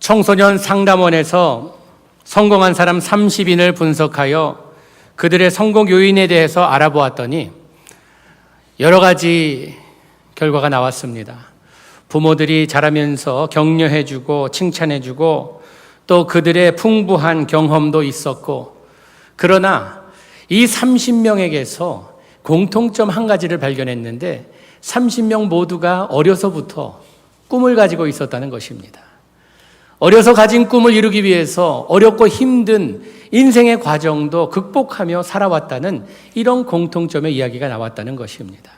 청소년 상담원에서 성공한 사람 30인을 분석하여 그들의 성공 요인에 대해서 알아보았더니 여러 가지 결과가 나왔습니다. 부모들이 자라면서 격려해주고 칭찬해주고 또 그들의 풍부한 경험도 있었고, 그러나 이 30명에게서 공통점 한 가지를 발견했는데 30명 모두가 어려서부터 꿈을 가지고 있었다는 것입니다. 어려서 가진 꿈을 이루기 위해서 어렵고 힘든 인생의 과정도 극복하며 살아왔다는 이런 공통점의 이야기가 나왔다는 것입니다.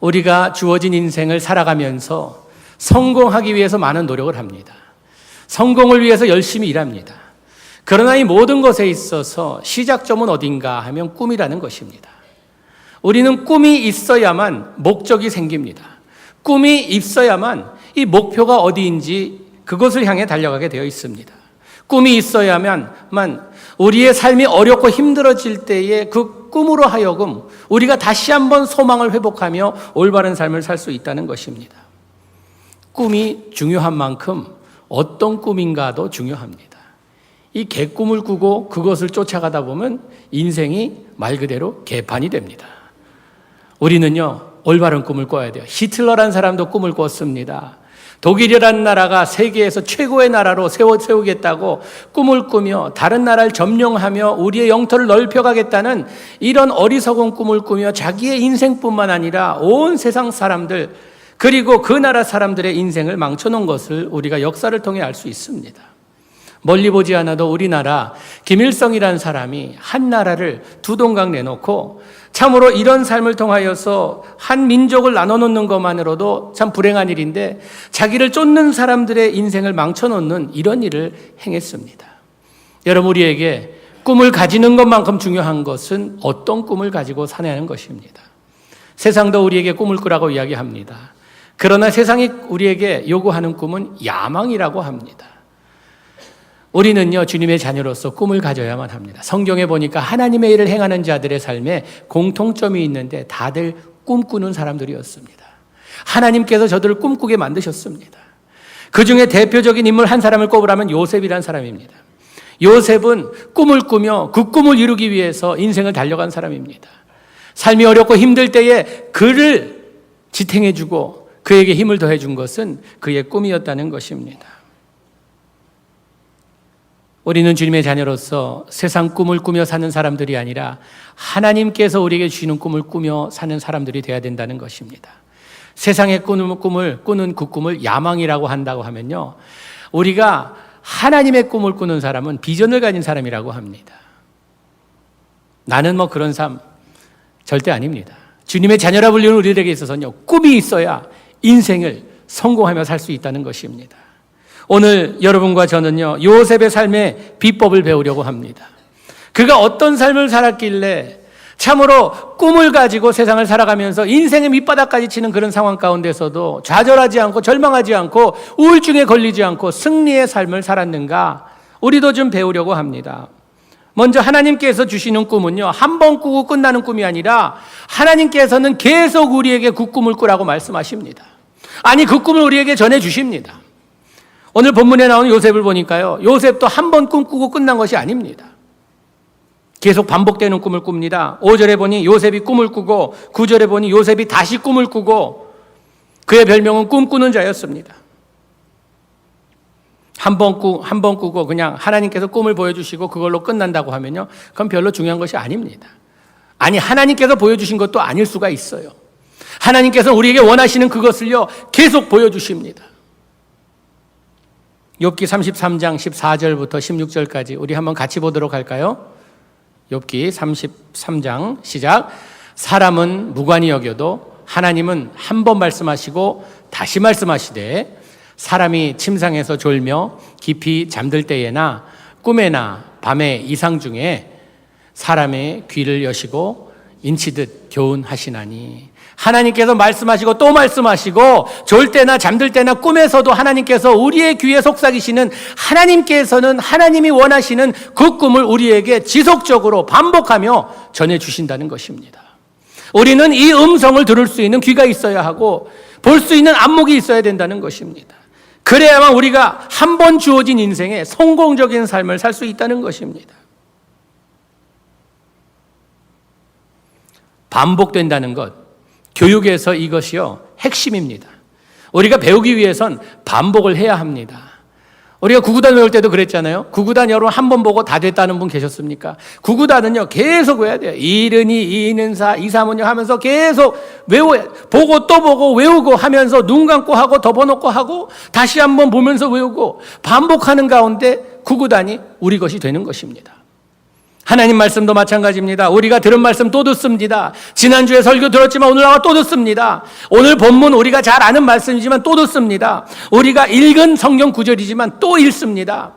우리가 주어진 인생을 살아가면서 성공하기 위해서 많은 노력을 합니다. 성공을 위해서 열심히 일합니다. 그러나 이 모든 것에 있어서 시작점은 어딘가 하면 꿈이라는 것입니다. 우리는 꿈이 있어야만 목적이 생깁니다. 꿈이 있어야만 이 목표가 어디인지 그것을 향해 달려가게 되어 있습니다. 꿈이 있어야만 우리의 삶이 어렵고 힘들어질 때에 그 꿈으로 하여금 우리가 다시 한번 소망을 회복하며 올바른 삶을 살 수 있다는 것입니다. 꿈이 중요한 만큼 어떤 꿈인가도 중요합니다. 이 개꿈을 꾸고 그것을 쫓아가다 보면 인생이 말 그대로 개판이 됩니다. 우리는요, 올바른 꿈을 꿔야 돼요. 히틀러란 사람도 꿈을 꿨습니다. 독일이라는 나라가 세계에서 최고의 나라로 세우겠다고 꿈을 꾸며 다른 나라를 점령하며 우리의 영토를 넓혀가겠다는 이런 어리석은 꿈을 꾸며 자기의 인생뿐만 아니라 온 세상 사람들, 그리고 그 나라 사람들의 인생을 망쳐놓은 것을 우리가 역사를 통해 알 수 있습니다. 멀리 보지 않아도 우리나라 김일성이라는 사람이 한 나라를 두 동강 내놓고 참으로 이런 삶을 통하여서 한 민족을 나눠놓는 것만으로도 참 불행한 일인데 자기를 쫓는 사람들의 인생을 망쳐놓는 이런 일을 행했습니다. 여러분, 우리에게 꿈을 가지는 것만큼 중요한 것은 어떤 꿈을 가지고 사냐는 것입니다. 세상도 우리에게 꿈을 꾸라고 이야기합니다. 그러나 세상이 우리에게 요구하는 꿈은 야망이라고 합니다. 우리는요, 주님의 자녀로서 꿈을 가져야만 합니다. 성경에 보니까 하나님의 일을 행하는 자들의 삶에 공통점이 있는데 다들 꿈꾸는 사람들이었습니다. 하나님께서 저들을 꿈꾸게 만드셨습니다. 그 중에 대표적인 인물 한 사람을 꼽으라면 요셉이라는 사람입니다. 요셉은 꿈을 꾸며 그 꿈을 이루기 위해서 인생을 달려간 사람입니다. 삶이 어렵고 힘들 때에 그를 지탱해주고 그에게 힘을 더해준 것은 그의 꿈이었다는 것입니다. 우리는 주님의 자녀로서 세상 꿈을 꾸며 사는 사람들이 아니라 하나님께서 우리에게 주시는 꿈을 꾸며 사는 사람들이 되어야 된다는 것입니다. 세상의 꿈을 꾸는 그 꿈을 야망이라고 한다고 하면요, 우리가 하나님의 꿈을 꾸는 사람은 비전을 가진 사람이라고 합니다. 나는 그런 삶 절대 아닙니다. 주님의 자녀라 불리는 우리들에게 있어서는요, 꿈이 있어야 인생을 성공하며 살 수 있다는 것입니다. 오늘 여러분과 저는요, 요셉의 삶의 비법을 배우려고 합니다. 그가 어떤 삶을 살았길래 참으로 꿈을 가지고 세상을 살아가면서 인생의 밑바닥까지 치는 그런 상황 가운데서도 좌절하지 않고 절망하지 않고 우울증에 걸리지 않고 승리의 삶을 살았는가, 우리도 좀 배우려고 합니다. 먼저 하나님께서 주시는 꿈은요, 한 번 꾸고 끝나는 꿈이 아니라 하나님께서는 계속 우리에게 그 꿈을 꾸라고 말씀하십니다. 아니, 그 꿈을 우리에게 전해주십니다. 오늘 본문에 나오는 요셉을 보니까요, 요셉도 한 번 꿈꾸고 끝난 것이 아닙니다. 계속 반복되는 꿈을 꿉니다. 5절에 보니 요셉이 꿈을 꾸고 9절에 보니 요셉이 다시 꿈을 꾸고 그의 별명은 꿈꾸는 자였습니다. 한 번 꾸고 그냥 하나님께서 꿈을 보여주시고 그걸로 끝난다고 하면요, 그건 별로 중요한 것이 아닙니다. 아니, 하나님께서 보여주신 것도 아닐 수가 있어요. 하나님께서 우리에게 원하시는 그것을요, 계속 보여주십니다. 욥기 33장 14절부터 16절까지 우리 한번 같이 보도록 할까요? 욥기 33장 시작. 사람은 무관히 여겨도 하나님은 한 번 말씀하시고 다시 말씀하시되 사람이 침상에서 졸며 깊이 잠들 때에나 꿈에나 밤의 이상 중에 사람의 귀를 여시고 인치듯 교훈하시나니. 하나님께서 말씀하시고 또 말씀하시고 졸 때나 잠들 때나 꿈에서도 하나님께서 우리의 귀에 속삭이시는, 하나님께서는 하나님이 원하시는 그 꿈을 우리에게 지속적으로 반복하며 전해주신다는 것입니다. 우리는 이 음성을 들을 수 있는 귀가 있어야 하고 볼 수 있는 안목이 있어야 된다는 것입니다. 그래야만 우리가 한 번 주어진 인생에 성공적인 삶을 살 수 있다는 것입니다. 반복된다는 것, 교육에서 이것이요 핵심입니다. 우리가 배우기 위해선 반복을 해야 합니다. 우리가 구구단 외울 때도 그랬잖아요. 구구단 여러분 한 번 보고 다 됐다는 분 계셨습니까? 구구단은요 계속 외워야 돼요. 이른이 이는사 이사문요 하면서 계속 외워야, 보고 또 보고 외우고 하면서 눈 감고 하고 덮어놓고 하고 다시 한번 보면서 외우고 반복하는 가운데 구구단이 우리 것이 되는 것입니다. 하나님 말씀도 마찬가지입니다. 우리가 들은 말씀 또 듣습니다. 지난주에 설교 들었지만 오늘 나와 또 듣습니다. 오늘 본문 우리가 잘 아는 말씀이지만 또 듣습니다. 우리가 읽은 성경 구절이지만 또 읽습니다.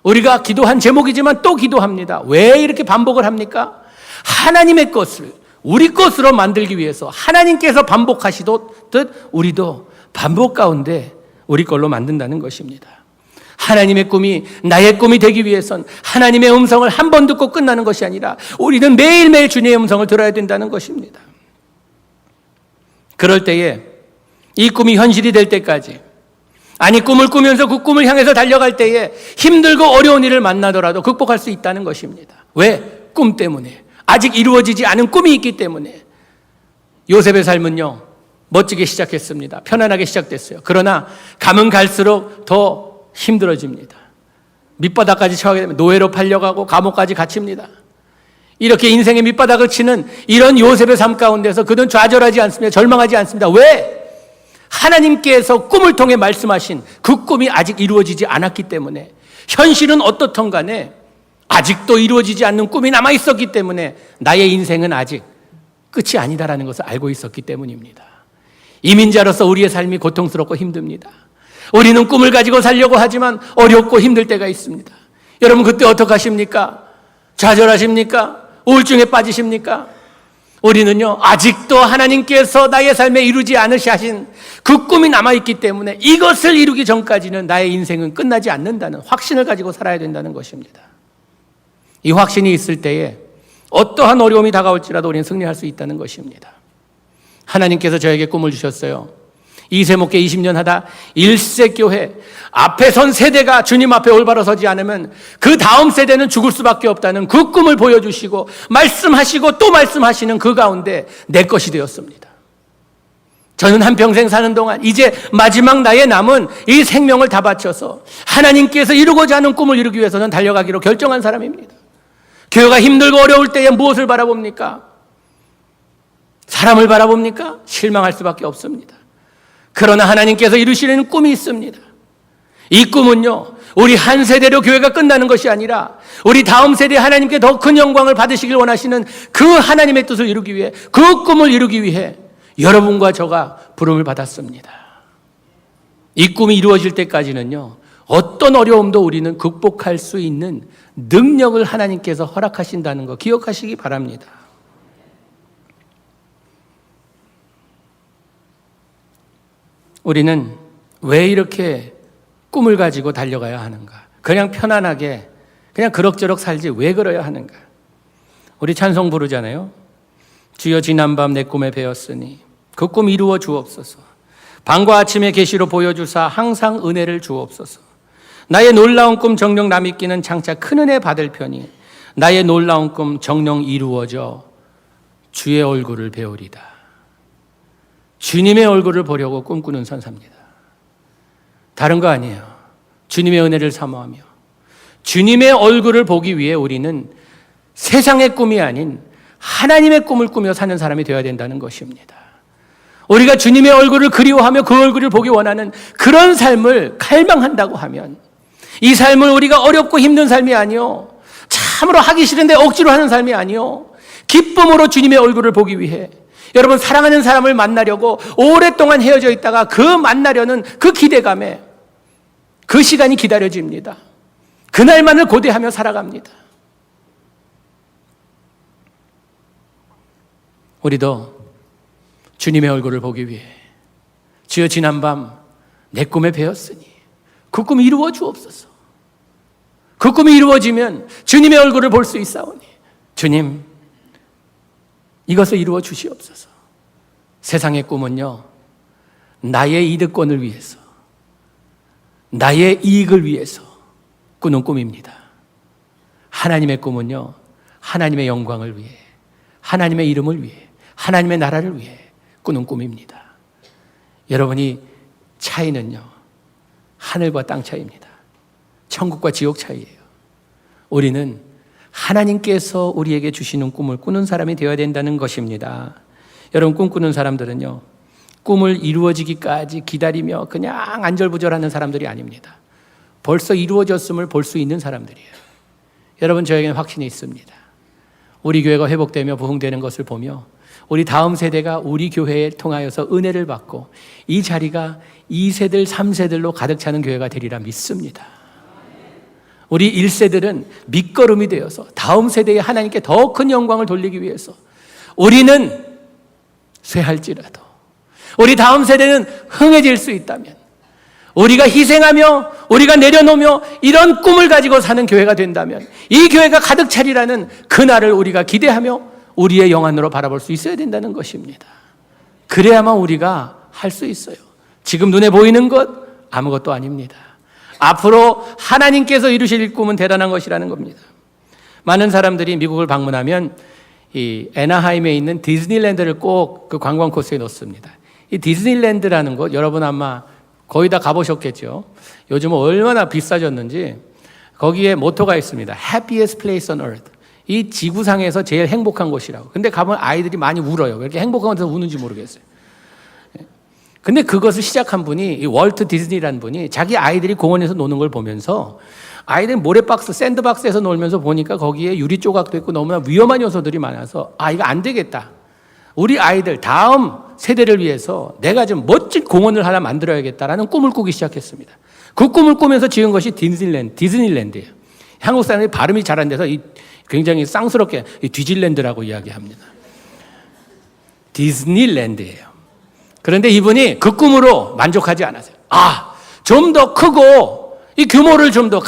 우리가 기도한 제목이지만 또 기도합니다. 왜 이렇게 반복을 합니까? 하나님의 것을 우리 것으로 만들기 위해서 하나님께서 반복하시듯 우리도 반복 가운데 우리 걸로 만든다는 것입니다. 하나님의 꿈이 나의 꿈이 되기 위해선 하나님의 음성을 한 번 듣고 끝나는 것이 아니라 우리는 매일매일 주님의 음성을 들어야 된다는 것입니다. 그럴 때에 이 꿈이 현실이 될 때까지, 아니 꿈을 꾸면서 그 꿈을 향해서 달려갈 때에 힘들고 어려운 일을 만나더라도 극복할 수 있다는 것입니다. 왜? 꿈 때문에. 아직 이루어지지 않은 꿈이 있기 때문에. 요셉의 삶은요 멋지게 시작했습니다. 편안하게 시작됐어요. 그러나 가면 갈수록 더 힘들어집니다. 밑바닥까지 처하게 되면 노예로 팔려가고 감옥까지 갇힙니다. 이렇게 인생의 밑바닥을 치는 이런 요셉의 삶 가운데서 그는 좌절하지 않습니다. 절망하지 않습니다. 왜? 하나님께서 꿈을 통해 말씀하신 그 꿈이 아직 이루어지지 않았기 때문에, 현실은 어떻든 간에 아직도 이루어지지 않는 꿈이 남아있었기 때문에 나의 인생은 아직 끝이 아니다라는 것을 알고 있었기 때문입니다. 이민자로서 우리의 삶이 고통스럽고 힘듭니다. 우리는 꿈을 가지고 살려고 하지만 어렵고 힘들 때가 있습니다. 여러분 그때 어떡하십니까? 좌절하십니까? 우울증에 빠지십니까? 우리는요 아직도 하나님께서 나의 삶에 이루지 않으신 그 꿈이 남아있기 때문에 이것을 이루기 전까지는 나의 인생은 끝나지 않는다는 확신을 가지고 살아야 된다는 것입니다. 이 확신이 있을 때에 어떠한 어려움이 다가올지라도 우리는 승리할 수 있다는 것입니다. 하나님께서 저에게 꿈을 주셨어요. 이세목회 20년 하다 1세 교회 앞에 선 세대가 주님 앞에 올바로 서지 않으면 그 다음 세대는 죽을 수밖에 없다는 그 꿈을 보여주시고 말씀하시고 또 말씀하시는 그 가운데 내 것이 되었습니다. 저는 한평생 사는 동안 이제 마지막 나의 남은 이 생명을 다 바쳐서 하나님께서 이루고자 하는 꿈을 이루기 위해서는 달려가기로 결정한 사람입니다. 교회가 힘들고 어려울 때에 무엇을 바라봅니까? 사람을 바라봅니까? 실망할 수밖에 없습니다. 그러나 하나님께서 이루시는 꿈이 있습니다. 이 꿈은요 우리 한 세대로 교회가 끝나는 것이 아니라 우리 다음 세대 하나님께 더 큰 영광을 받으시길 원하시는 그 하나님의 뜻을 이루기 위해, 그 꿈을 이루기 위해 여러분과 저가 부름을 받았습니다. 이 꿈이 이루어질 때까지는요 어떤 어려움도 우리는 극복할 수 있는 능력을 하나님께서 허락하신다는 거 기억하시기 바랍니다. 우리는 왜 이렇게 꿈을 가지고 달려가야 하는가? 그냥 편안하게 그냥 그럭저럭 살지 왜 그러야 하는가? 우리 찬송 부르잖아요. 주여 지난밤 내 꿈에 배웠으니 그 꿈 이루어 주옵소서. 밤과 아침의 계시로 보여주사 항상 은혜를 주옵소서. 나의 놀라운 꿈 정녕 남있기는 장차 큰 은혜 받을 편이 나의 놀라운 꿈 정녕 이루어져 주의 얼굴을 배우리다. 주님의 얼굴을 보려고 꿈꾸는 선사입니다. 다른 거 아니에요. 주님의 은혜를 사모하며 주님의 얼굴을 보기 위해 우리는 세상의 꿈이 아닌 하나님의 꿈을 꾸며 사는 사람이 되어야 된다는 것입니다. 우리가 주님의 얼굴을 그리워하며 그 얼굴을 보기 원하는 그런 삶을 갈망한다고 하면 이 삶을 우리가 어렵고 힘든 삶이 아니요, 참으로 하기 싫은데 억지로 하는 삶이 아니요, 기쁨으로 주님의 얼굴을 보기 위해 여러분 사랑하는 사람을 만나려고 오랫동안 헤어져 있다가 그 만나려는 그 기대감에 그 시간이 기다려집니다. 그날만을 고대하며 살아갑니다. 우리도 주님의 얼굴을 보기 위해 주여 지난밤 내 꿈에 배웠으니 그 꿈이 이루어 주옵소서. 그 꿈이 이루어지면 주님의 얼굴을 볼 수 있사오니 주님 이것을 이루어 주시옵소서. 세상의 꿈은요 나의 이득권을 위해서, 나의 이익을 위해서 꾸는 꿈입니다. 하나님의 꿈은요, 하나님의 영광을 위해, 하나님의 이름을 위해, 하나님의 나라를 위해 꾸는 꿈입니다. 여러분이 차이는요, 하늘과 땅 차이입니다. 천국과 지옥 차이예요. 우리는 하나님께서 우리에게 주시는 꿈을 꾸는 사람이 되어야 된다는 것입니다. 여러분, 꿈꾸는 사람들은요, 꿈을 이루어지기까지 기다리며 그냥 안절부절하는 사람들이 아닙니다. 벌써 이루어졌음을 볼 수 있는 사람들이에요. 여러분, 저에게는 확신이 있습니다. 우리 교회가 회복되며 부흥되는 것을 보며 우리 다음 세대가 우리 교회에 통하여서 은혜를 받고 이 자리가 2세들, 3세들로 가득 차는 교회가 되리라 믿습니다. 우리 1세들은 밑거름이 되어서 다음 세대에 하나님께 더 큰 영광을 돌리기 위해서 우리는 쇠할지라도 우리 다음 세대는 흥해질 수 있다면 우리가 희생하며 우리가 내려놓으며 이런 꿈을 가지고 사는 교회가 된다면 이 교회가 가득 차리라는 그날을 우리가 기대하며 우리의 영안으로 바라볼 수 있어야 된다는 것입니다. 그래야만 우리가 할 수 있어요. 지금 눈에 보이는 것 아무것도 아닙니다. 앞으로 하나님께서 이루실 꿈은 대단한 것이라는 겁니다. 많은 사람들이 미국을 방문하면 이 애나하임에 있는 디즈니랜드를 꼭 그 관광 코스에 넣습니다. 이 디즈니랜드라는 곳 여러분 아마 거의 다 가보셨겠죠. 요즘은 얼마나 비싸졌는지 거기에 모토가 있습니다. Happiest place on earth. 이 지구상에서 제일 행복한 곳이라고. 근데 가면 아이들이 많이 울어요. 왜 이렇게 행복한 곳에서 우는지 모르겠어요. 근데 그것을 시작한 분이 이 월트 디즈니라는 분이 자기 아이들이 공원에서 노는 걸 보면서 아이들 모래박스, 샌드박스에서 놀면서 보니까 거기에 유리 조각도 있고 너무나 위험한 요소들이 많아서 이거 안 되겠다. 우리 아이들 다음 세대를 위해서 내가 좀 멋진 공원을 하나 만들어야겠다라는 꿈을 꾸기 시작했습니다. 그 꿈을 꾸면서 지은 것이 디즈니랜드예요. 한국 사람들이 발음이 잘 안 돼서 굉장히 쌍스럽게 디즈니랜드라고 이야기합니다. 디즈니랜드예요. 그런데 이분이 그 꿈으로 만족하지 않았어요. 좀 더 크고 이 규모를 좀 더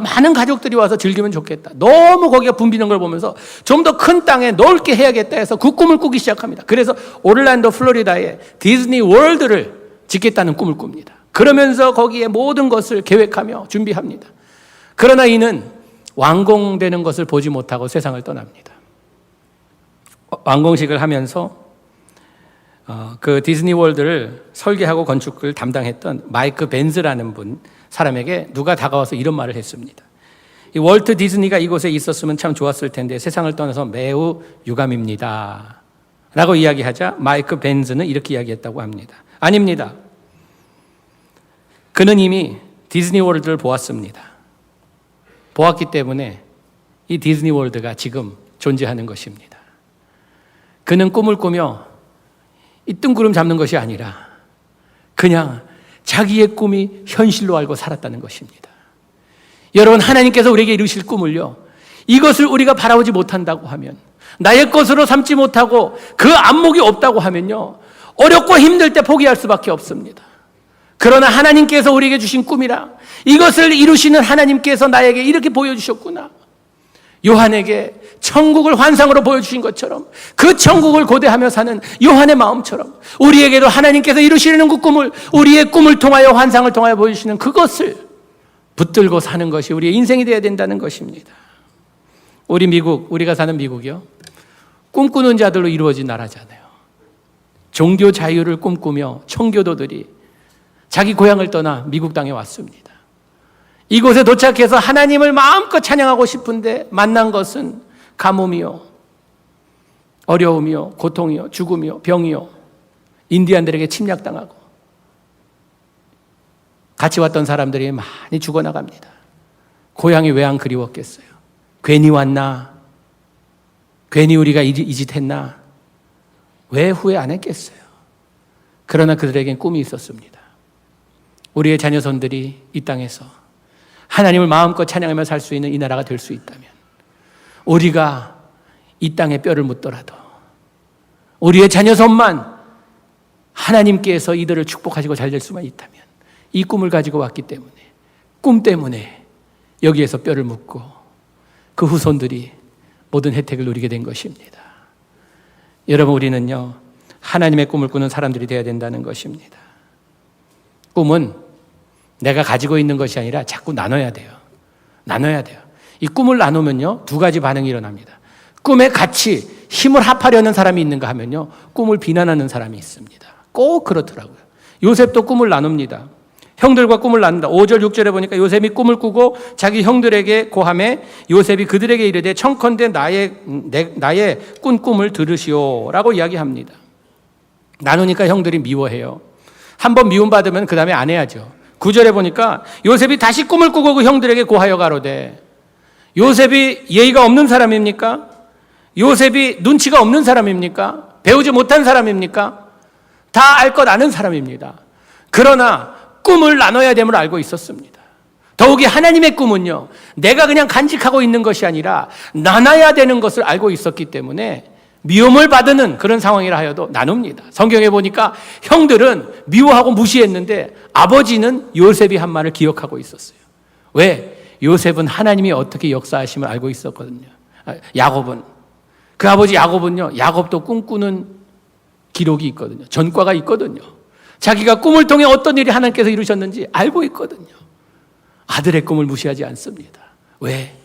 많은 가족들이 와서 즐기면 좋겠다. 너무 거기가 붐비는 걸 보면서 좀 더 큰 땅에 넓게 해야겠다 해서 그 꿈을 꾸기 시작합니다. 그래서 오를란도 플로리다에 디즈니 월드를 짓겠다는 꿈을 꿉니다. 그러면서 거기에 모든 것을 계획하며 준비합니다. 그러나 이는 완공되는 것을 보지 못하고 세상을 떠납니다. 완공식을 하면서 그 디즈니 월드를 설계하고 건축을 담당했던 마이크 벤즈라는 사람에게 누가 다가와서 이런 말을 했습니다. 이 월트 디즈니가 이곳에 있었으면 참 좋았을 텐데 세상을 떠나서 매우 유감입니다. 라고 이야기하자 마이크 벤즈는 이렇게 이야기했다고 합니다. 아닙니다. 그는 이미 디즈니 월드를 보았습니다. 보았기 때문에 이 디즈니 월드가 지금 존재하는 것입니다. 그는 꿈을 꾸며 이 뜬구름 잡는 것이 아니라 그냥 자기의 꿈이 현실로 알고 살았다는 것입니다. 여러분, 하나님께서 우리에게 이루실 꿈을요, 이것을 우리가 바라보지 못한다고 하면, 나의 것으로 삼지 못하고 그 안목이 없다고 하면요, 어렵고 힘들 때 포기할 수밖에 없습니다. 그러나 하나님께서 우리에게 주신 꿈이라 이것을 이루시는 하나님께서 나에게 이렇게 보여주셨구나. 요한에게 천국을 환상으로 보여주신 것처럼 그 천국을 고대하며 사는 요한의 마음처럼 우리에게도 하나님께서 이루시는 그 꿈을 우리의 꿈을 통하여 환상을 통하여 보여주시는 그것을 붙들고 사는 것이 우리의 인생이 되어야 된다는 것입니다. 우리가 사는 미국이요, 꿈꾸는 자들로 이루어진 나라잖아요. 종교 자유를 꿈꾸며 청교도들이 자기 고향을 떠나 미국 땅에 왔습니다. 이곳에 도착해서 하나님을 마음껏 찬양하고 싶은데 만난 것은 가뭄이요, 어려움이요, 고통이요, 죽음이요, 병이요, 인디안들에게 침략당하고 같이 왔던 사람들이 많이 죽어나갑니다. 고향이 왜 안 그리웠겠어요? 괜히 왔나? 괜히 우리가 이 짓 했나? 왜 후회 안 했겠어요? 그러나 그들에겐 꿈이 있었습니다. 우리의 자녀손들이 이 땅에서 하나님을 마음껏 찬양하며 살 수 있는 이 나라가 될 수 있다면, 우리가 이 땅에 뼈를 묻더라도 우리의 자녀손만 하나님께서 이들을 축복하시고 잘 될 수만 있다면, 이 꿈을 가지고 왔기 때문에, 꿈 때문에 여기에서 뼈를 묻고 그 후손들이 모든 혜택을 누리게 된 것입니다. 여러분, 우리는요, 하나님의 꿈을 꾸는 사람들이 되어야 된다는 것입니다. 꿈은 내가 가지고 있는 것이 아니라 자꾸 나눠야 돼요. 나눠야 돼요. 이 꿈을 나누면요, 두 가지 반응이 일어납니다. 꿈에 같이 힘을 합하려는 사람이 있는가 하면요, 꿈을 비난하는 사람이 있습니다. 꼭 그렇더라고요. 요셉도 꿈을 나눕니다. 형들과 꿈을 나눈다. 5절 6절에 보니까 요셉이 꿈을 꾸고 자기 형들에게 고함해 요셉이 그들에게 이르되 청컨대 나의 꾼 꿈을 들으시오 라고 이야기합니다. 나누니까 형들이 미워해요. 한번 미움받으면 그 다음에 안 해야죠. 9절에 보니까 요셉이 다시 꿈을 꾸고 그 형들에게 고하여 가로되, 요셉이 예의가 없는 사람입니까? 요셉이 눈치가 없는 사람입니까? 배우지 못한 사람입니까? 다 알 것 아는 사람입니다. 그러나 꿈을 나눠야 됨을 알고 있었습니다. 더욱이 하나님의 꿈은요, 내가 그냥 간직하고 있는 것이 아니라 나눠야 되는 것을 알고 있었기 때문에 미움을 받는 그런 상황이라 하여도 나눕니다. 성경에 보니까 형들은 미워하고 무시했는데 아버지는 요셉이 한 말을 기억하고 있었어요. 왜? 요셉은 하나님이 어떻게 역사하심을 알고 있었거든요. 야곱은, 그 아버지 야곱은요, 야곱도 꿈꾸는 기록이 있거든요. 전과가 있거든요. 자기가 꿈을 통해 어떤 일이 하나님께서 이루셨는지 알고 있거든요. 아들의 꿈을 무시하지 않습니다. 왜?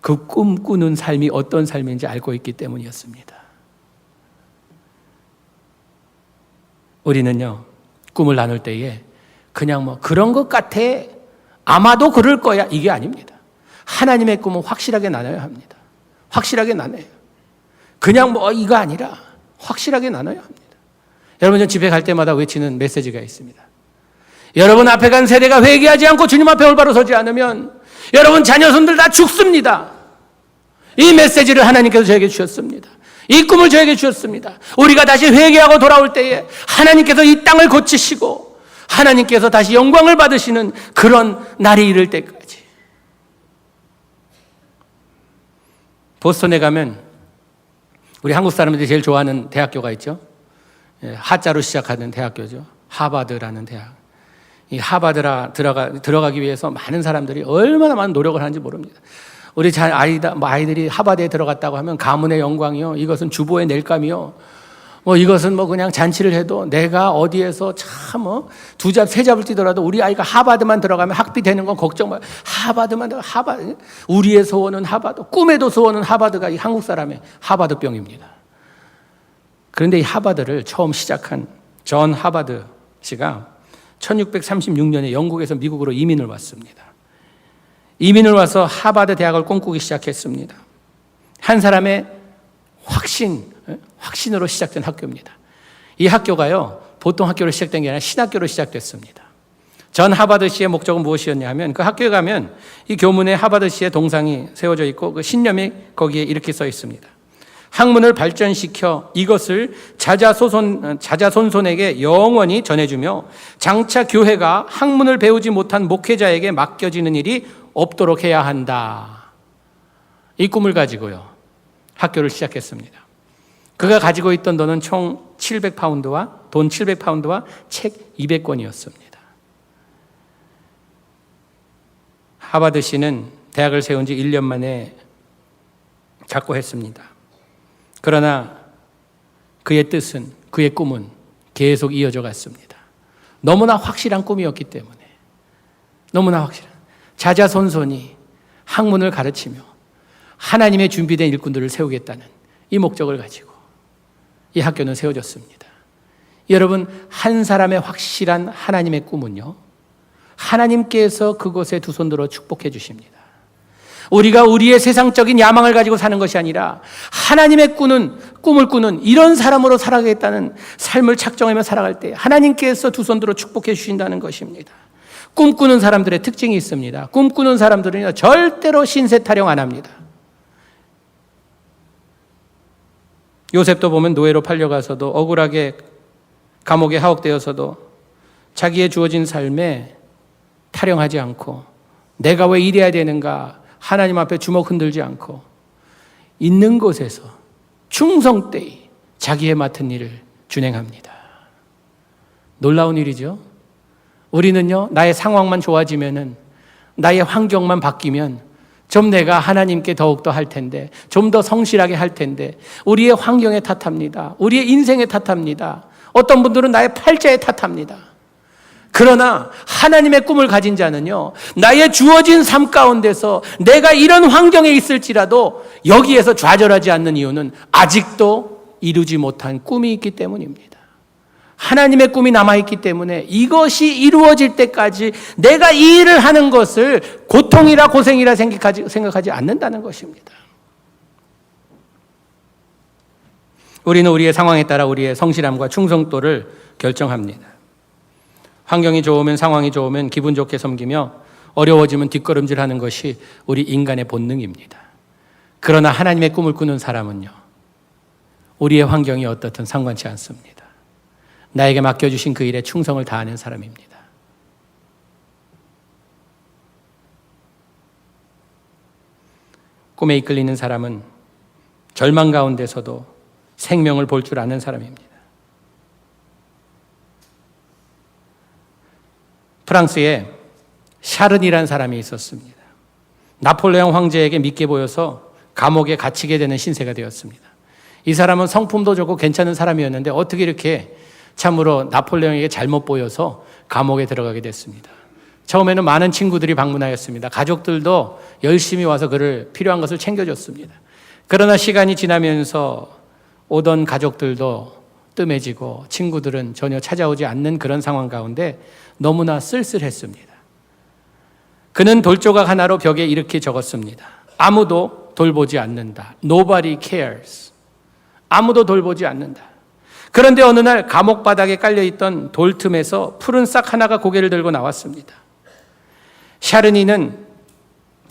그 꿈꾸는 삶이 어떤 삶인지 알고 있기 때문이었습니다. 우리는요, 꿈을 나눌 때에 그냥 뭐 그런 것 같아, 아마도 그럴 거야, 이게 아닙니다. 하나님의 꿈은 확실하게 나눠야 합니다. 확실하게 나눠요. 그냥 뭐 이거 아니라 확실하게 나눠야 합니다. 여러분, 전 집에 갈 때마다 외치는 메시지가 있습니다. 여러분 앞에 간 세대가 회개하지 않고 주님 앞에 올바로 서지 않으면 여러분 자녀손들 다 죽습니다. 이 메시지를 하나님께서 저에게 주셨습니다. 이 꿈을 저에게 주셨습니다. 우리가 다시 회개하고 돌아올 때에 하나님께서 이 땅을 고치시고 하나님께서 다시 영광을 받으시는 그런 날이 이를 때까지. 보스턴에 가면 우리 한국 사람들이 제일 좋아하는 대학교가 있죠. 하자로 시작하는 대학교죠. 하버드라는 대학. 이 하버드라 들어가기 위해서 많은 사람들이 얼마나 많은 노력을 하는지 모릅니다. 우리 아이들이 하버드에 들어갔다고 하면 가문의 영광이요, 이것은 주보의 낼감이요, 뭐 이것은 뭐 그냥 잔치를 해도 내가 어디에서 참 두 잡 세 잡을 뛰더라도 우리 아이가 하버드만 들어가면 학비 되는 건 걱정 마. 하버드만 들어가. 하버드. 우리의 소원은 하버드. 꿈에도 소원은 하버드가 이 한국 사람의 하버드병입니다. 그런데 이 하버드를 처음 시작한 존 하버드 씨가 1636년에 영국에서 미국으로 이민을 왔습니다. 이민을 와서 하버드 대학을 꿈꾸기 시작했습니다. 한 사람의 확신으로 시작된 학교입니다. 이 학교가요, 보통 학교로 시작된 게 아니라 신학교로 시작됐습니다. 전 하버드 씨의 목적은 무엇이었냐 하면, 그 학교에 가면 이 교문에 하버드 씨의 동상이 세워져 있고 그 신념이 거기에 이렇게 써 있습니다. 학문을 발전시켜 이것을 자자손손에게 영원히 전해주며 장차 교회가 학문을 배우지 못한 목회자에게 맡겨지는 일이 없도록 해야 한다. 이 꿈을 가지고요, 학교를 시작했습니다. 그가 가지고 있던 돈은 총 700파운드와 돈 700파운드와 책 200권이었습니다. 하버드 씨는 대학을 세운 지 1년 만에 작고했습니다. 그러나 그의 뜻은, 그의 꿈은 계속 이어져 갔습니다. 너무나 확실한 꿈이었기 때문에, 너무나 확실한, 자자손손이 학문을 가르치며 하나님의 준비된 일꾼들을 세우겠다는 이 목적을 가지고 이 학교는 세워졌습니다. 여러분, 한 사람의 확실한 하나님의 꿈은요, 하나님께서 그곳에 두 손 들어 축복해 주십니다. 우리가 우리의 세상적인 야망을 가지고 사는 것이 아니라 하나님의 꿈을 꾸는 이런 사람으로 살아가겠다는 삶을 착정하며 살아갈 때 하나님께서 두 손 들어 축복해 주신다는 것입니다. 꿈꾸는 사람들의 특징이 있습니다. 꿈꾸는 사람들은 절대로 신세 타령 안 합니다. 요셉도 보면 노예로 팔려가서도 억울하게 감옥에 하옥되어서도 자기의 주어진 삶에 타령하지 않고 내가 왜 이래야 되는가, 하나님 앞에 주먹 흔들지 않고 있는 곳에서 충성되이 자기의 맡은 일을 준행합니다. 놀라운 일이죠. 우리는요, 나의 상황만 좋아지면은, 나의 환경만 바뀌면 좀 내가 하나님께 더욱더 할 텐데, 좀 더 성실하게 할 텐데, 우리의 환경에 탓합니다. 우리의 인생에 탓합니다. 어떤 분들은 나의 팔자에 탓합니다. 그러나 하나님의 꿈을 가진 자는요, 나의 주어진 삶 가운데서 내가 이런 환경에 있을지라도 여기에서 좌절하지 않는 이유는 아직도 이루지 못한 꿈이 있기 때문입니다. 하나님의 꿈이 남아있기 때문에 이것이 이루어질 때까지 내가 이 일을 하는 것을 고통이라 고생이라 생각하지 않는다는 것입니다. 우리는 우리의 상황에 따라 우리의 성실함과 충성도를 결정합니다. 환경이 좋으면, 상황이 좋으면 기분 좋게 섬기며 어려워지면 뒷걸음질하는 것이 우리 인간의 본능입니다. 그러나 하나님의 꿈을 꾸는 사람은요, 우리의 환경이 어떻든 상관치 않습니다. 나에게 맡겨주신 그 일에 충성을 다하는 사람입니다. 꿈에 이끌리는 사람은 절망 가운데서도 생명을 볼 줄 아는 사람입니다. 프랑스에 샤른이라는 사람이 있었습니다. 나폴레옹 황제에게 믿게 보여서 감옥에 갇히게 되는 신세가 되었습니다. 이 사람은 성품도 좋고 괜찮은 사람이었는데 어떻게 이렇게 참으로 나폴레옹에게 잘못 보여서 감옥에 들어가게 됐습니다. 처음에는 많은 친구들이 방문하였습니다. 가족들도 열심히 와서 그를 필요한 것을 챙겨줬습니다. 그러나 시간이 지나면서 오던 가족들도 뜸해지고 친구들은 전혀 찾아오지 않는 그런 상황 가운데 너무나 쓸쓸했습니다. 그는 돌조각 하나로 벽에 이렇게 적었습니다. 아무도 돌보지 않는다. Nobody cares. 아무도 돌보지 않는다. 그런데 어느 날 감옥 바닥에 깔려있던 돌 틈에서 푸른 싹 하나가 고개를 들고 나왔습니다. 샤르니는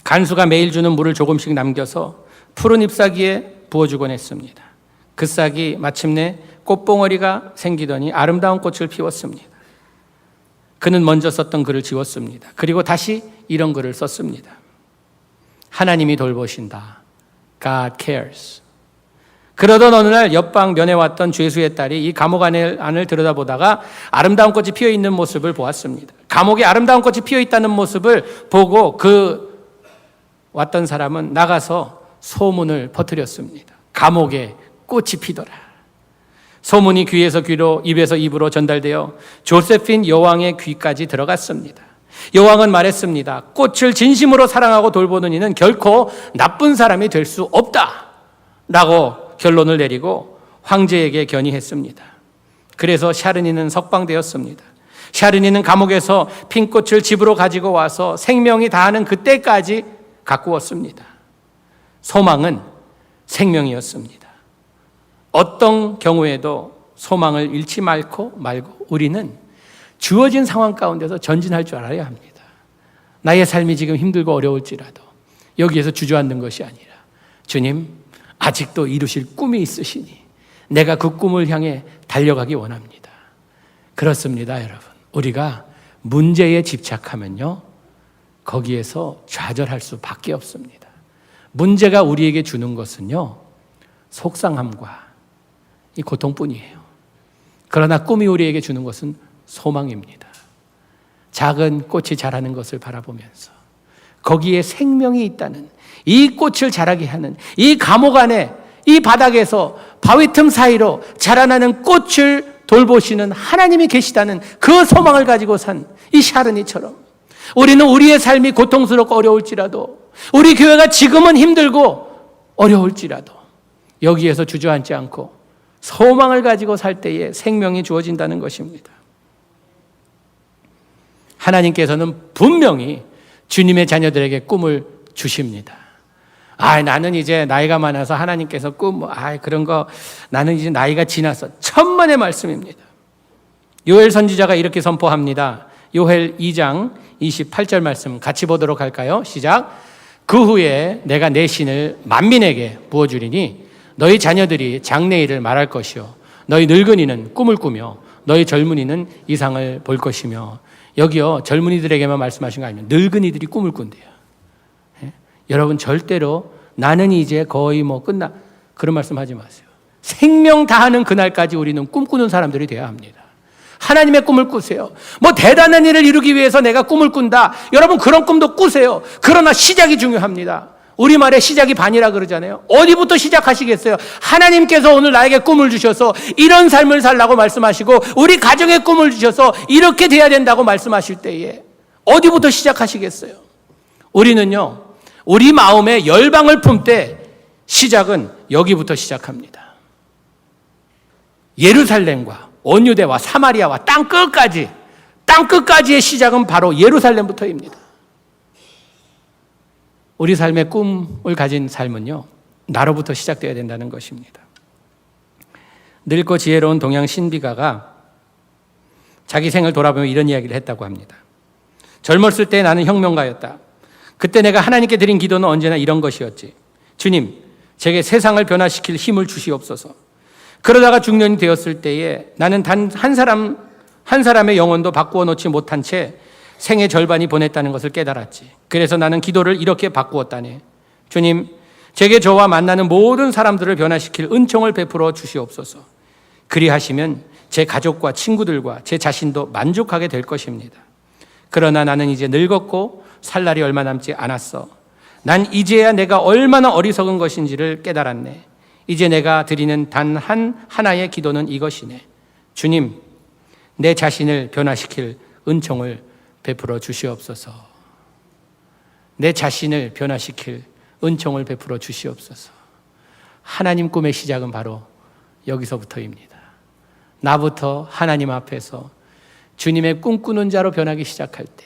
간수가 매일 주는 물을 조금씩 남겨서 푸른 잎사귀에 부어주곤 했습니다. 그 싹이 마침내 꽃봉오리가 생기더니 아름다운 꽃을 피웠습니다. 그는 먼저 썼던 글을 지웠습니다. 그리고 다시 이런 글을 썼습니다. 하나님이 돌보신다. God cares. 그러던 어느 날 옆방 면회 왔던 죄수의 딸이 이 감옥 안을 들여다보다가 아름다운 꽃이 피어 있는 모습을 보았습니다. 감옥에 아름다운 꽃이 피어 있다는 모습을 보고 그 왔던 사람은 나가서 소문을 퍼뜨렸습니다. 감옥에 꽃이 피더라. 소문이 귀에서 귀로, 입에서 입으로 전달되어 조세핀 여왕의 귀까지 들어갔습니다. 여왕은 말했습니다. 꽃을 진심으로 사랑하고 돌보는 이는 결코 나쁜 사람이 될 수 없다 라고 결론을 내리고 황제에게 견의했습니다. 그래서 샤르니는 석방되었습니다. 샤르니는 감옥에서 핀 꽃을 집으로 가지고 와서 생명이 다하는 그때까지 가꾸었습니다. 소망은 생명이었습니다. 어떤 경우에도 소망을 잃지 말고 우리는 주어진 상황 가운데서 전진할 줄 알아야 합니다. 나의 삶이 지금 힘들고 어려울지라도 여기에서 주저앉는 것이 아니라 주님, 아직도 이루실 꿈이 있으시니 내가 그 꿈을 향해 달려가기 원합니다. 그렇습니다, 여러분. 우리가 문제에 집착하면요, 거기에서 좌절할 수밖에 없습니다. 문제가 우리에게 주는 것은요, 속상함과 이 고통뿐이에요. 그러나 꿈이 우리에게 주는 것은 소망입니다. 작은 꽃이 자라는 것을 바라보면서 거기에 생명이 있다는, 이 꽃을 자라게 하는 이 감옥 안에, 이 바닥에서 바위 틈 사이로 자라나는 꽃을 돌보시는 하나님이 계시다는 그 소망을 가지고 산 이 샤르니처럼 우리는 우리의 삶이 고통스럽고 어려울지라도, 우리 교회가 지금은 힘들고 어려울지라도 여기에서 주저앉지 않고 소망을 가지고 살 때에 생명이 주어진다는 것입니다. 하나님께서는 분명히 주님의 자녀들에게 꿈을 주십니다. 나는 이제 나이가 많아서 하나님께서 그런 거, 나는 이제 나이가 지나서, 천만의 말씀입니다. 요엘 선지자가 이렇게 선포합니다. 요엘 2장 28절 말씀 같이 보도록 할까요? 시작. 그 후에 내가 내 신을 만민에게 부어주리니 너희 자녀들이 장래일을 말할 것이요 너희 늙은이는 꿈을 꾸며 너희 젊은이는 이상을 볼 것이며. 여기요, 젊은이들에게만 말씀하신 거 아니에요. 늙은이들이 꿈을 꾼대요. 여러분, 절대로 나는 이제 거의 끝나, 그런 말씀 하지 마세요. 생명 다하는 그날까지 우리는 꿈꾸는 사람들이 되어야 합니다. 하나님의 꿈을 꾸세요. 대단한 일을 이루기 위해서 내가 꿈을 꾼다. 여러분, 그런 꿈도 꾸세요. 그러나 시작이 중요합니다. 우리말의 시작이 반이라 그러잖아요. 어디부터 시작하시겠어요? 하나님께서 오늘 나에게 꿈을 주셔서 이런 삶을 살라고 말씀하시고 우리 가정에 꿈을 주셔서 이렇게 돼야 된다고 말씀하실 때에 어디부터 시작하시겠어요? 우리는요, 우리 마음에 열방을 품때 시작은 여기부터 시작합니다. 예루살렘과 온유대와 사마리아와 땅끝까지의 시작은 바로 예루살렘부터입니다. 우리 삶의 꿈을 가진 삶은요, 나로부터 시작되어야 된다는 것입니다. 늙고 지혜로운 동양 신비가가 자기 생을 돌아보며 이런 이야기를 했다고 합니다. 젊었을 때 나는 혁명가였다. 그때 내가 하나님께 드린 기도는 언제나 이런 것이었지. 주님, 제게 세상을 변화시킬 힘을 주시옵소서. 그러다가 중년이 되었을 때에 나는 단 한 사람의 영혼도 바꾸어 놓지 못한 채 생의 절반이 보냈다는 것을 깨달았지. 그래서 나는 기도를 이렇게 바꾸었다네. 주님, 제게 저와 만나는 모든 사람들을 변화시킬 은총을 베풀어 주시옵소서. 그리하시면 제 가족과 친구들과 제 자신도 만족하게 될 것입니다. 그러나 나는 이제 늙었고 살 날이 얼마 남지 않았어. 난 이제야 내가 얼마나 어리석은 것인지를 깨달았네. 이제 내가 드리는 단 하나의 기도는 이것이네. 주님, 내 자신을 변화시킬 은총을 베풀어 주시옵소서. 내 자신을 변화시킬 은총을 베풀어 주시옵소서. 하나님 꿈의 시작은 바로 여기서부터입니다. 나부터 하나님 앞에서 주님의 꿈꾸는 자로 변하기 시작할 때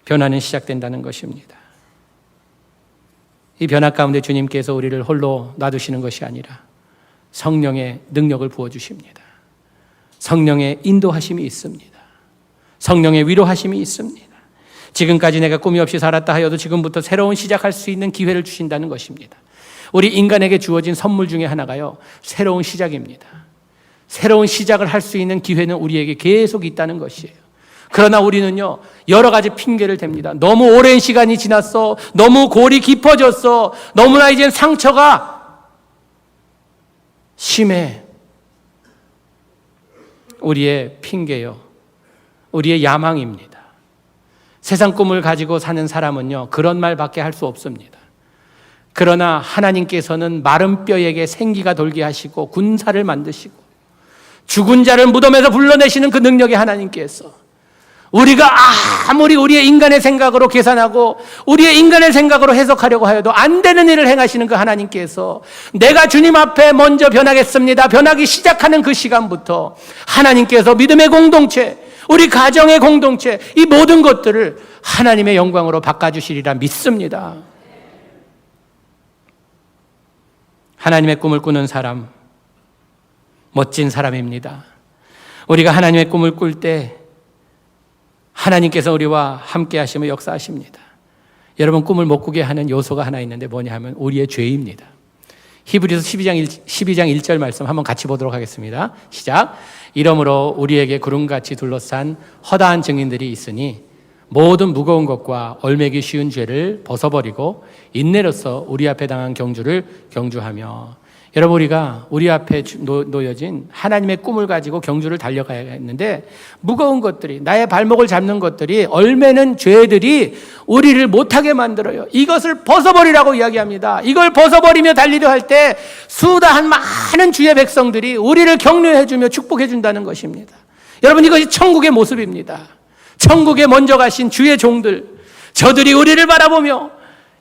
변화는 시작된다는 것입니다. 이 변화 가운데 주님께서 우리를 홀로 놔두시는 것이 아니라 성령의 능력을 부어주십니다. 성령의 인도하심이 있습니다. 성령의 위로하심이 있습니다. 지금까지 내가 꿈이 없이 살았다 하여도 지금부터 새로운 시작할 수 있는 기회를 주신다는 것입니다. 우리 인간에게 주어진 선물 중에 하나가요, 새로운 시작입니다. 새로운 시작을 할 수 있는 기회는 우리에게 계속 있다는 것이에요. 그러나 우리는요, 여러 가지 핑계를 댑니다. 너무 오랜 시간이 지났어. 너무 골이 깊어졌어. 너무나 이젠 상처가 심해. 우리의 핑계요, 우리의 야망입니다. 세상 꿈을 가지고 사는 사람은요, 그런 말밖에 할 수 없습니다. 그러나 하나님께서는 마른 뼈에게 생기가 돌게 하시고 군사를 만드시고 죽은 자를 무덤에서 불러내시는 그 능력의 하나님께서 우리가 아무리 우리의 인간의 생각으로 계산하고 우리의 인간의 생각으로 해석하려고 하여도 안 되는 일을 행하시는 그 하나님께서 내가 주님 앞에 먼저 변하겠습니다. 변하기 시작하는 그 시간부터 하나님께서 믿음의 공동체, 우리 가정의 공동체, 이 모든 것들을 하나님의 영광으로 바꿔주시리라 믿습니다. 하나님의 꿈을 꾸는 사람, 멋진 사람입니다. 우리가 하나님의 꿈을 꿀 때 하나님께서 우리와 함께 하시며 역사하십니다. 여러분, 꿈을 못 꾸게 하는 요소가 하나 있는데 뭐냐 하면 우리의 죄입니다. 히브리서 12장 1절 말씀 한번 같이 보도록 하겠습니다. 시작. 이러므로 우리에게 구름같이 둘러싼 허다한 증인들이 있으니 모든 무거운 것과 얼매기 쉬운 죄를 벗어버리고 인내로서 우리 앞에 당한 경주를 경주하며. 여러분, 우리가 우리 앞에 놓여진 하나님의 꿈을 가지고 경주를 달려가야 했는데 무거운 것들이, 나의 발목을 잡는 것들이, 얼매는 죄들이 우리를 못하게 만들어요. 이것을 벗어버리라고 이야기합니다. 이걸 벗어버리며 달리려 할 때 수다한 많은 주의 백성들이 우리를 격려해주며 축복해준다는 것입니다. 여러분, 이것이 천국의 모습입니다. 천국에 먼저 가신 주의 종들, 저들이 우리를 바라보며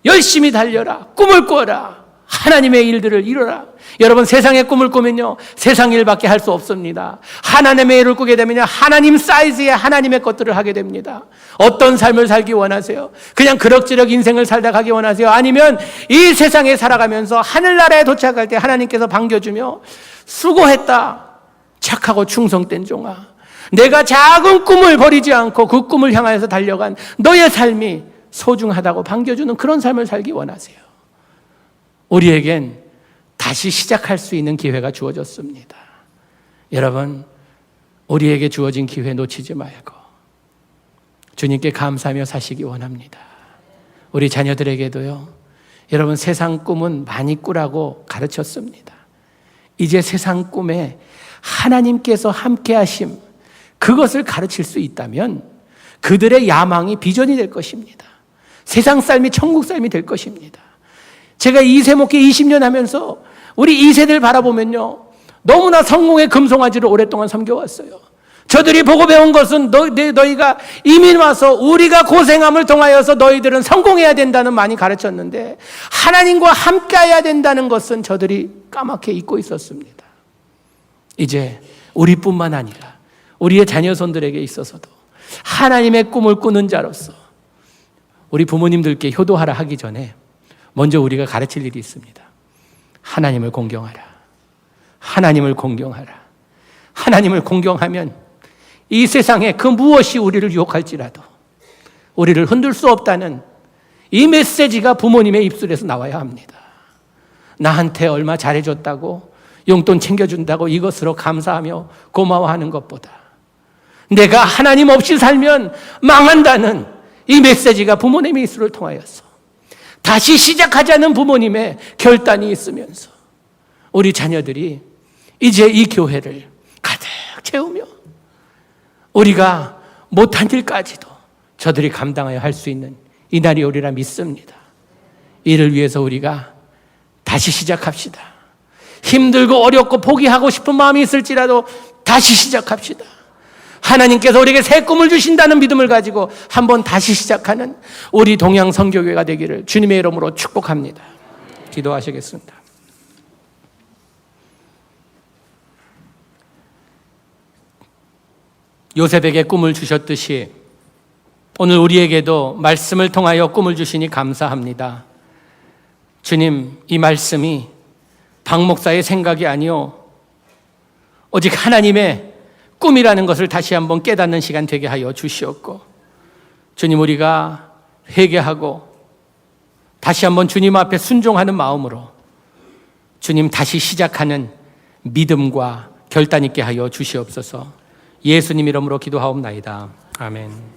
열심히 달려라, 꿈을 꾸어라, 하나님의 일들을 이루라. 여러분, 세상의 꿈을 꾸면요, 세상 일밖에 할 수 없습니다. 하나님의 일을 꾸게 되면요, 하나님 사이즈의 하나님의 것들을 하게 됩니다. 어떤 삶을 살기 원하세요? 그냥 그럭저럭 인생을 살다 가기 원하세요? 아니면 이 세상에 살아가면서 하늘나라에 도착할 때 하나님께서 반겨주며 수고했다, 착하고 충성된 종아, 내가 작은 꿈을 버리지 않고 그 꿈을 향하여서 달려간 너의 삶이 소중하다고 반겨주는 그런 삶을 살기 원하세요? 우리에겐 다시 시작할 수 있는 기회가 주어졌습니다. 여러분, 우리에게 주어진 기회 놓치지 말고 주님께 감사하며 사시기 원합니다. 우리 자녀들에게도요, 여러분, 세상 꿈은 많이 꾸라고 가르쳤습니다. 이제 세상 꿈에 하나님께서 함께 하심, 그것을 가르칠 수 있다면 그들의 야망이 비전이 될 것입니다. 세상 삶이 천국 삶이 될 것입니다. 제가 2세 목회 20년 하면서 우리 2세들 바라보면요, 너무나 성공의 금송아지를 오랫동안 섬겨왔어요. 저들이 보고 배운 것은 너희가 이민 와서 우리가 고생함을 통하여서 너희들은 성공해야 된다는 많이 가르쳤는데, 하나님과 함께해야 된다는 것은 저들이 까맣게 잊고 있었습니다. 이제 우리뿐만 아니라 우리의 자녀손들에게 있어서도 하나님의 꿈을 꾸는 자로서 우리 부모님들께 효도하라 하기 전에 먼저 우리가 가르칠 일이 있습니다. 하나님을 공경하라. 하나님을 공경하라. 하나님을 공경하면 이 세상에 그 무엇이 우리를 유혹할지라도 우리를 흔들 수 없다는 이 메시지가 부모님의 입술에서 나와야 합니다. 나한테 얼마 잘해줬다고, 용돈 챙겨준다고 이것으로 감사하며 고마워하는 것보다 내가 하나님 없이 살면 망한다는 이 메시지가 부모님의 입술을 통하여서 다시 시작하자는 부모님의 결단이 있으면서 우리 자녀들이 이제 이 교회를 가득 채우며 우리가 못한 일까지도 저들이 감당하여 할 수 있는 이 날이 오리라 믿습니다. 이를 위해서 우리가 다시 시작합시다. 힘들고 어렵고 포기하고 싶은 마음이 있을지라도 다시 시작합시다. 하나님께서 우리에게 새 꿈을 주신다는 믿음을 가지고 한번 다시 시작하는 우리 동양선교교회가 되기를 주님의 이름으로 축복합니다. 기도하시겠습니다. 요셉에게 꿈을 주셨듯이 오늘 우리에게도 말씀을 통하여 꿈을 주시니 감사합니다. 주님, 이 말씀이 박 목사의 생각이 아니요 오직 하나님의 꿈이라는 것을 다시 한번 깨닫는 시간 되게 하여 주시옵고, 주님, 우리가 회개하고 다시 한번 주님 앞에 순종하는 마음으로 주님 다시 시작하는 믿음과 결단 있게 하여 주시옵소서. 예수님 이름으로 기도하옵나이다. 아멘.